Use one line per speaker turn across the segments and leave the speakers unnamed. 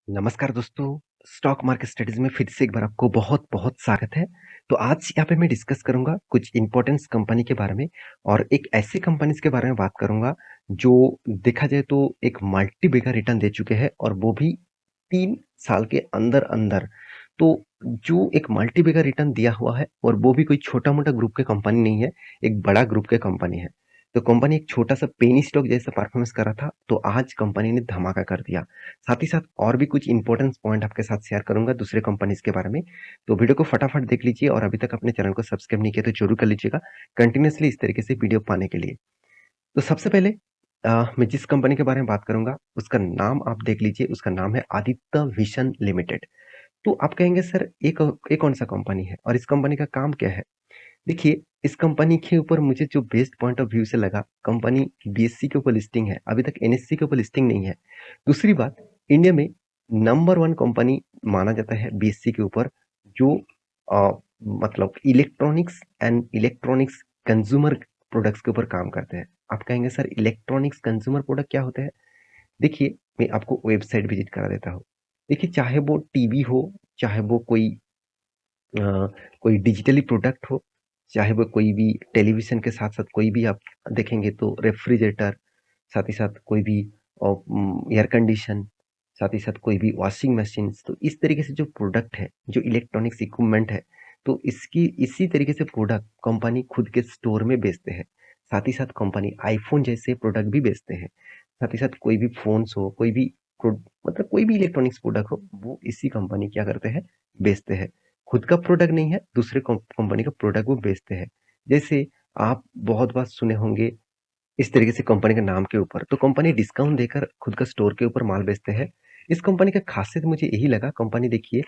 नमस्कार दोस्तों, stock market studies में फिर से एक बार आपको बहुत-बहुत स्वागत है। तो आज यहाँ पे मैं डिस्कस करूँगा कुछ इम्पोर्टेंस कंपनी के बारे में और एक ऐसी कंपनीज़ के बारे में बात करूँगा, जो देखा जाए तो एक मल्टी बिगर रिटर्न दे चुके हैं और वो भी 3 साल के अंदर-अंदर। तो जो एक मल्टी बिगर रिटर्न दिया हुआ है और वो भी कोई छोटा-मोटा ग्रुप के कंपनी नहीं है, एक बड़ा ग्रुप के कंपनी है। तो कंपनी एक छोटा-सा पेनी स्टॉक जैसा परफॉर्मेंस कर रहा था, तो आज कंपनी ने धमाका कर दिया। साथ ही साथ और भी कुछ इंपॉर्टेंट पॉइंट आपके साथ शेयर करूंगा दूसरे कंपनीज के बारे में। तो वीडियो को फटाफट देख लीजिए और अभी तक अपने चैनल को सब्सक्राइब नहीं किया तो जरूर कर लीजिएगा कंटिन्यूअसली इस तरीके से वीडियो पाने के लिए। तो सबसे पहले मैं जिस कंपनी के बारे में बात करूंगा उसका नाम आप देख लीजिए, उसका नाम है आदित्य विशन लिमिटेड। तो आप कहेंगे सर ये कौन सा कंपनी है और इस कंपनी का काम क्या है? देखिए, इस कंपनी के ऊपर मुझे जो बेस्ट पॉइंट ऑफ व्यू से लगा, कंपनी बीएसई के ऊपर लिस्टिंग है, अभी तक एनएससी के ऊपर लिस्टिंग नहीं है। दूसरी बात, इंडिया में नंबर 1 कंपनी माना जाता है बीएसई के ऊपर, जो मतलब इलेक्ट्रॉनिक्स कंज्यूमर प्रोडक्ट्स के ऊपर काम करते हैं। आप कहेंगे सर इलेक्ट्रॉनिक्स कंज्यूमर प्रोडक्ट क्या होते हैं? देखिए, मैं आपको वेबसाइट विजिट करा देता हूँ। देखिए, चाहे वो टीवी हो, चाहे वो अ, कोई डिजिटली प्रोडक्ट हो, चाहे वो कोई भी टेलीविज़न के साथ-साथ कोई भी आप देखेंगे तो रेफ्रिजरेटर, साथ ही साथ कोई भी एयर कंडीशन, साथ ही साथ कोई भी वॉशिंग मशीन्स, तो इस तरीके से जो प्रोडक्ट है, जो इलेक्ट्रॉनिक्स इक्विपमेंट है, तो इसकी इसी तरीके से प्रोडक्ट कंपनी खुद के स्टोर में बेचते हैं। साथ ही साथ कंपनी आईफ़ोन जैसे प्रोडक्ट भी बेचते हैं। साथ ही साथ कोई भी फ़ोन्स हो, कोई भी प्रो मतलब कोई भी इलेक्ट्रॉनिक्स प्रोडक्ट हो, वो इसी कंपनी क्या करते हैं, बेचते हैं। खुद का प्रोडक्ट नहीं है, दूसरे कंपनी का प्रोडक्ट वो बेचते हैं। जैसे आप बहुत बार सुने होंगे इस तरीके से कंपनी के नाम के ऊपर, तो कंपनी डिस्काउंट देकर खुद का स्टोर के ऊपर माल बेचते हैं। इस कंपनी का खासियत मुझे यही लगा, कंपनी देखिए,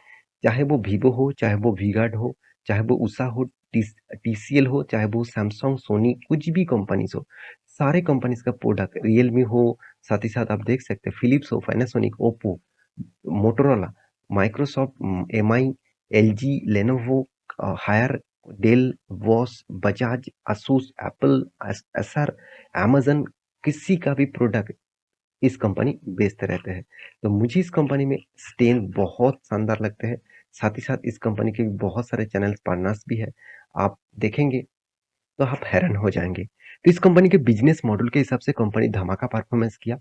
चाहे वो वीवो हो, चाहे वो वी-गार्ड हो, चाहे वो उषा हो, टीसीएल हो, चाहे वो सैमसंग, सोनी, कुछ भी कंपनीज हो, सारे कंपनीज का प्रोडक्ट, रियलमी हो, साथ ही साथ आप देख सकते हैं फिलिप्स हो, Panasonic, Oppo, Motorola, Microsoft, Mi, LG, Lenovo, Haier, Dell, Bosch, Bajaj, asus, Apple, Acer, amazon, किसी का भी प्रोडक्ट इस कंपनी बेचते रहते हैं। तो मुझे इस कंपनी में स्टेन बहुत शानदार लगते हैं। साथ ही साथ इस कंपनी के भी बहुत सारे चैनल्स पार्टनर्स भी है। आप देखेंगे तो आप हैरान हो जाएंगे। तो इस कंपनी के बिजनेस मॉडल के हिसाब से कंपनी धमाका परफॉर्मेंस किया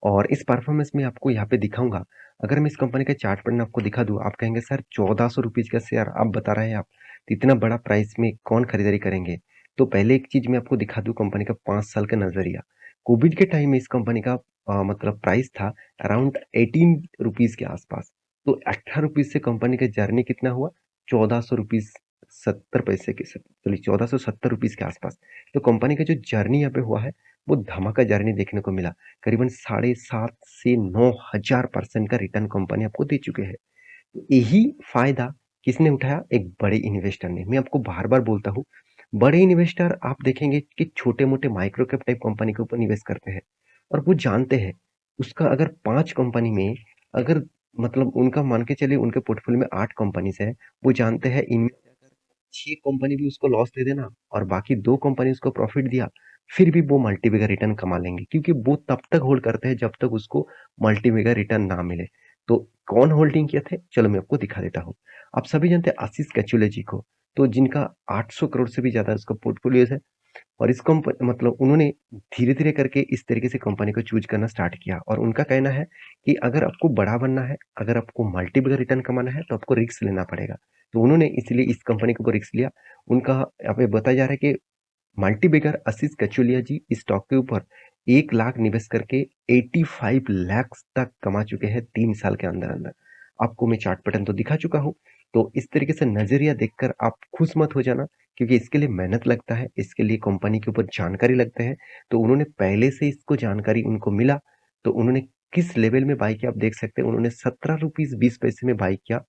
और इस परफॉर्मेंस में आपको यहाँ पे दिखाऊंगा। अगर मैं इस कंपनी का चार्ट पैटर्न आपको दिखा दूं, आप कहेंगे सर 1400 रुपीज का शेयर आप बता रहे हैं, आप तो इतना बड़ा प्राइस में कौन खरीदारी करेंगे? तो पहले एक चीज मैं आपको दिखा दूं, कंपनी का 5 साल का नजरिया। कोविड के टाइम में इस कंपनी का मतलब प्राइस था अराउंड 18 रुपीज के आसपास। तो 18 रुपीज से कंपनी का जर्नी कितना हुआ? 1400 रुपीज 70 पैसे के, चलिए 1470 रुपीज के आसपास। तो कंपनी का जो जर्नी यहाँ पे हुआ है, वो धमाका जर्नी देखने को मिला। करीबन 7,500 से 9,000% का रिटर्न कंपनी आपको दे चुके हैं। तो यही फायदा किसने उठाया? एक बड़े इन्वेस्टर ने। मैं आपको बार बार बोलता हूँ, बड़े इन्वेस्टर आप देखेंगे कि छोटे मोटे माइक्रो कैप टाइप कंपनी के ऊपर निवेश करते हैं और वो जानते हैं उसका अगर 5 कंपनी में, अगर मतलब उनका मान के चलिए उनके पोर्टफोलियो में 8 कंपनीज है, वो जानते हैं इनमें से अगर 6 कंपनी भी उसको लॉस दे देना और बाकी 2 कंपनी उसको प्रॉफिट दिया, फिर भी वो मल्टीबैगर रिटर्न कमा लेंगे, क्योंकि वो तब तक होल्ड करते हैं जब तक उसको मल्टीबैगर रिटर्न ना मिले। तो कौन होल्डिंग किए थे? चलो मैं आपको दिखा देता हूँ। आप सभी जानते हैं आशीष कैचुले जी को, तो जिनका 800 करोड़ से भी ज्यादा उसका पोर्टफोलियो है। और इस मतलब उन्होंने धीरे-धीरे करके इस तरीके से कंपनी को चूज़ करना स्टार्ट किया और उनका कहना है कि अगर आपको बड़ा बनना है, अगर आपको मल्टीपल रिटर्न कमाना है, तो आपको रिस्क लेना पड़ेगा। तो उन्होंने इसलिए इस कंपनी के ऊपर रिस्क लिया। उनका यहाँ पे बताया जा रहा है कि मल्टीबिगर आशीष कचोलिया जी इस स्टॉक के ऊपर 1 लाख निवेश करके 85 लाख तक कमा चुके हैं 3 साल के अंदर-अंदर। आपको मैं चार्ट पैटर्न तो दिखा चुका हूँ। तो इस तरीके से नज़रिया देखकर आप खुश मत हो जाना, क्योंकि इसके लिए मेहनत लगता है, इसके लिए कंपनी के ऊपर जानकारी लगते हैं। तो उन्होंने पहले से इसको जानकारी उनको मिला, तो उन्होंने किस लेवल में बाय किया आप देख सकते हैं। उन्होंने 17 रुपीज़ 20 पैसे में बाय किया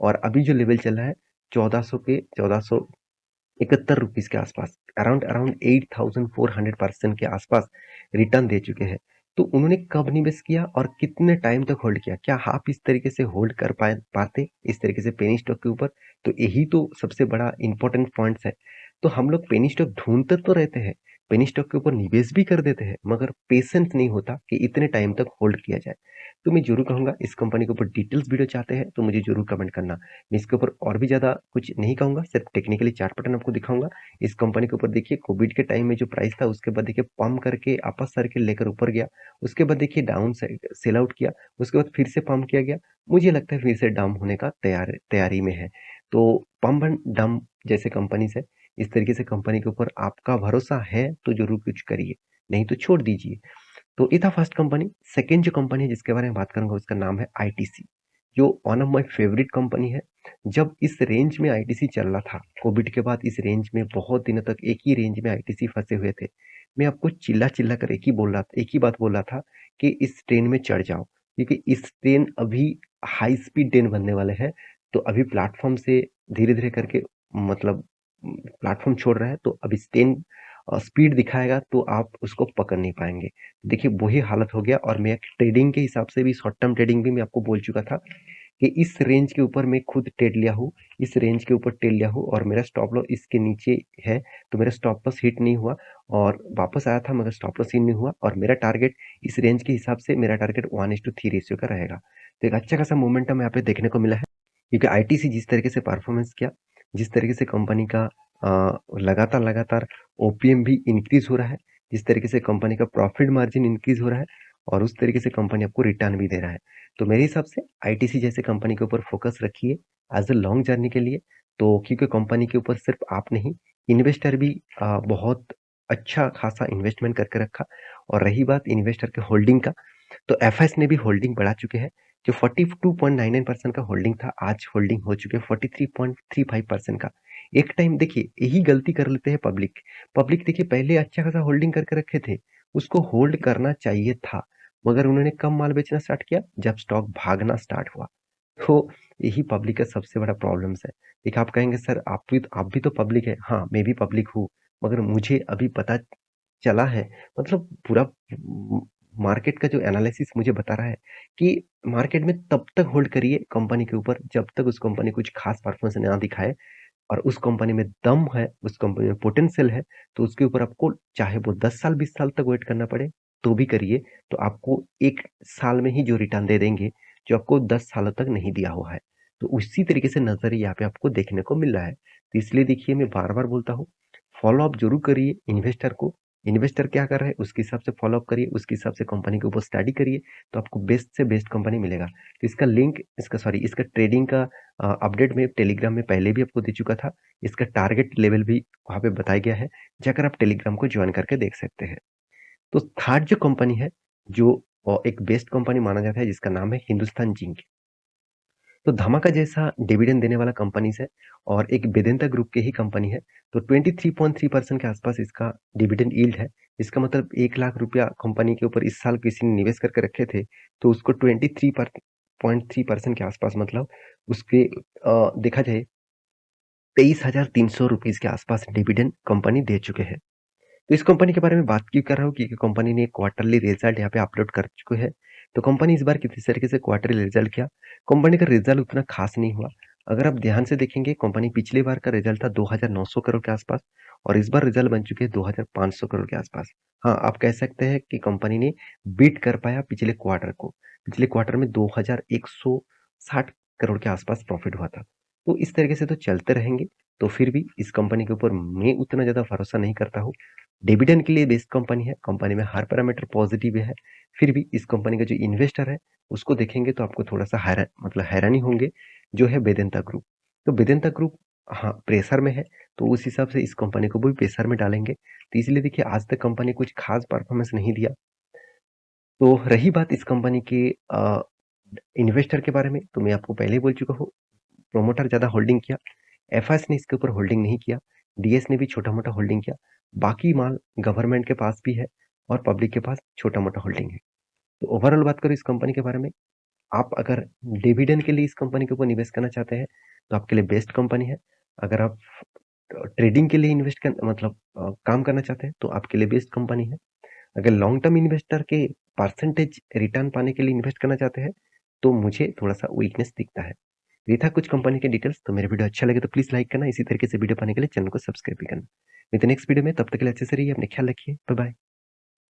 और अभी जो लेवल चल रहा है 1471 के आसपास, अराउंड अराउंड 8400% के आसपास रिटर्न दे चुके हैं। तो उन्होंने कब निवेश किया और कितने टाइम तक होल्ड किया? क्या आप इस तरीके से होल्ड कर पाते इस तरीके से पेनी स्टॉक के ऊपर? तो यही तो सबसे बड़ा इंपॉर्टेंट पॉइंट्स है। तो हम लोग पेनी स्टॉक ढूंढते तो रहते हैं, पेनी स्टॉक के ऊपर निवेश भी कर देते हैं, मगर पेशेंस नहीं होता कि इतने टाइम तक होल्ड किया जाए। तो मैं ज़रूर कहूँगा, इस कंपनी के ऊपर डिटेल्स वीडियो चाहते हैं तो मुझे ज़रूर कमेंट करना। मैं इसके ऊपर और भी ज़्यादा कुछ नहीं कहूँगा, सिर्फ टेक्निकली चार्ट पैटर्न आपको दिखाऊँगा। इस कंपनी के ऊपर देखिए कोविड के टाइम में जो प्राइस था उसके बाद देखिए पम्प करके आपस सर्किल लेकर ऊपर गया। उसके बाद देखिए डाउन साइड सेल आउट किया, उसके बाद फिर से पम्प किया गया। मुझे लगता है फिर से डाउन होने का तैयारी में है। तो पम्प एंड डंप जैसे कंपनीज़ है, इस तरीके से कंपनी के ऊपर आपका भरोसा है तो ज़रूर कुछ करिए, नहीं तो छोड़ दीजिए। तो ये था फर्स्ट कंपनी। सेकंड जो कंपनी है जिसके बारे में बात करूँगा उसका नाम है आईटीसी, जो one of my favourite company है। जब इस रेंज में आईटीसी चल रहा था, कोविड के बाद इस रेंज में बहुत दिनों तक एक ही रेंज में आईटीसी फँसे हुए थे। मैं आपको चिल्ला-चिल्ला कर एक ही बात बोल रहा था कि इस ट्रेन में चढ़ जाओ, क्योंकि इस ट्रेन अभी हाई स्पीड ट्रेन बनने वाले हैं। तो अभी प्लेटफ़ॉर्म से धीरे-धीरे करके मतलब प्लेटफ़ॉर्म छोड़ रहा है, तो अब इस ट्रेन स्पीड दिखाएगा तो आप उसको पकड़ नहीं पाएँगे। देखिए वही हालत हो गया, और मैं ट्रेडिंग के हिसाब से भी, शॉर्ट टर्म ट्रेडिंग भी मैं आपको बोल चुका था कि इस रेंज के ऊपर मैं खुद ट्रेड लिया हूँ, इस रेंज के ऊपर ट्रेड लिया हूँ और मेरा स्टॉप लॉस इसके नीचे है, तो मेरा स्टॉप लॉस हिट नहीं हुआ और वापस आया था, मगर स्टॉप लॉस हिट नहीं हुआ, और मेरा टारगेट इस रेंज के हिसाब से मेरा टारगेट 1:3 रेशियो का रहेगा। तो एक अच्छा खासा मोमेंटम यहाँ पे देखने को मिला है, क्योंकि आईटीसी जिस तरीके से परफॉर्मेंस किया, जिस तरीके से कंपनी का लगातार ओपीएम भी इंक्रीज हो रहा है, जिस तरीके से कंपनी का प्रॉफिट मार्जिन इंक्रीज हो रहा है, और उस तरीके से कंपनी आपको रिटर्न भी दे रहा है। तो मेरे हिसाब से आईटीसी जैसे कंपनी के ऊपर फोकस रखिए एज अ लॉन्ग जर्नी के लिए। तो क्योंकि कंपनी के ऊपर सिर्फ आप नहीं, इन्वेस्टर भी बहुत अच्छा खासा इन्वेस्टमेंट करके रखा। और रही बात इन्वेस्टर के होल्डिंग का, तो एफएस ने भी होल्डिंग बढ़ा चुके हैं। जो 42.99% का होल्डिंग था, आज होल्डिंग हो चुके हैं 43.35% का। एक टाइम देखिए यही गलती कर लेते हैं पब्लिक। पब्लिक देखिए पहले अच्छा खासा होल्डिंग करके रखे थे, उसको होल्ड करना चाहिए था, मगर उन्होंने कब माल बेचना स्टार्ट किया, जब स्टॉक भागना स्टार्ट हुआ। तो यही पब्लिक का सबसे बड़ा प्रॉब्लम्स है। देखिए आप कहेंगे सर आप भी तो पब्लिक है। हाँ, मैं भी पब्लिक हूँ, मगर मुझे अभी पता चला है, मतलब पूरा मार्केट का जो एनालिसिस मुझे बता रहा है कि मार्केट में तब तक होल्ड करिए कंपनी के ऊपर जब तक उस कंपनी कुछ खास परफॉर्मेंस ना दिखाए, और उस कंपनी में दम है, उस कंपनी में पोटेंशियल है, तो उसके ऊपर आपको चाहे वो 10 साल 20 साल तक वेट करना पड़े तो भी करिए। तो आपको 1 साल में ही जो रिटर्न दे देंगे, जो आपको 10 सालों तक नहीं दिया हुआ है। तो उसी तरीके से नज़रिया यहाँ पे आपको देखने को मिल रहा है। तो इसलिए देखिए मैं बार-बार बोलता हूँ, फॉलो अप ज़रूर करिए इन्वेस्टर को। इन्वेस्टर क्या कर रहा है उसके हिसाब से फॉलो अप करिए, उसके हिसाब से कंपनी के ऊपर स्टडी करिए, तो आपको बेस्ट से बेस्ट कंपनी मिलेगा। तो इसका लिंक इसका ट्रेडिंग का अपडेट मैं टेलीग्राम में पहले भी आपको दे चुका था। इसका टारगेट लेवल भी वहाँ पे बताया गया है, जाकर आप टेलीग्राम को ज्वाइन करके देख सकते हैं। तो थर्ड जो कंपनी है, जो एक बेस्ट कंपनी माना जाता है, जिसका नाम है हिंदुस्तान जिंक। तो धमाका जैसा डिविडेंड देने वाला कंपनीज है, और एक वेदांता ग्रुप के ही कंपनी है। तो 23.3% के आसपास इसका डिविडेंड यील्ड है। इसका मतलब 1 लाख रुपया कंपनी के ऊपर इस साल किसी ने निवेश करके रखे थे, तो उसको 23.3% के आसपास, मतलब उसके देखा जाए 23,300 रुपीज के आसपास डिविडेंड कंपनी दे चुके हैं। तो इस कंपनी के बारे में बात क्यों कर रहा हूँ, क्योंकि कंपनी ने क्वार्टरली रिजल्ट यहाँ पे अपलोड कर चुके हैं। तो कंपनी इस बार किस तरीके से क्वार्टरली रिजल्ट किया, कंपनी का रिजल्ट उतना खास नहीं हुआ। अगर आप ध्यान से देखेंगे, कंपनी पिछली बार का रिजल्ट था 2,900 करोड़ के आसपास, और इस बार रिजल्ट बन चुके हैं 2,500 करोड़ के आसपास। हाँ, आप कह सकते हैं कि कंपनी ने बीट कर पाया पिछले क्वार्टर को। पिछले क्वार्टर में 2,160 करोड़ के आसपास प्रॉफिट हुआ था। तो इस तरीके से तो चलते रहेंगे। तो फिर भी इस कंपनी के ऊपर मैं उतना ज्यादा भरोसा नहीं करता हूँ। डिविडेंड के लिए बेस्ट कंपनी है, कंपनी में हर पैरामीटर पॉजिटिव है। फिर भी इस कंपनी का जो इन्वेस्टर है उसको देखेंगे तो आपको थोड़ा सा हैरानी होंगे, जो है वेदांता ग्रुप। तो वेदांता ग्रुप, हाँ, प्रेशर में है, तो उस हिसाब से इस कंपनी को भी प्रेशर में डालेंगे। तो इसलिए देखिए आज तक कंपनी कुछ खास परफॉर्मेंस नहीं दिया। तो रही बात इस कंपनी के इन्वेस्टर के बारे में, तो मैं आपको पहले ही बोल चुका हूँ, प्रोमोटर ज्यादा होल्डिंग किया, एफएस ने इसके ऊपर होल्डिंग नहीं किया, डीएस ने भी छोटा मोटा होल्डिंग किया। बाकी माल गवर्नमेंट के पास भी है और पब्लिक के पास छोटा मोटा होल्डिंग है। तो ओवरऑल बात करो इस कंपनी के बारे में, आप अगर डिविडेंड के लिए इस कंपनी के ऊपर निवेश करना चाहते हैं तो आपके लिए बेस्ट कंपनी है। अगर आप ट्रेडिंग के लिए काम करना चाहते हैं तो आपके लिए बेस्ट कंपनी है। अगर लॉन्ग टर्म इन्वेस्टर के परसेंटेज रिटर्न पाने के लिए इन्वेस्ट करना चाहते हैं तो मुझे थोड़ा सा वीकनेस दिखता है। ये था कुछ कंपनी के डिटेल्स। तो मेरे वीडियो अच्छा लगे तो प्लीज लाइक करना, इसी तरीके से वीडियो पाने के लिए चैनल को सब्सक्राइब भी करना। मिलते हैं नेक्स्ट वीडियो में, तब तक के लिए अच्छे से रहिए, अपना ख्याल रखिए। Bye bye.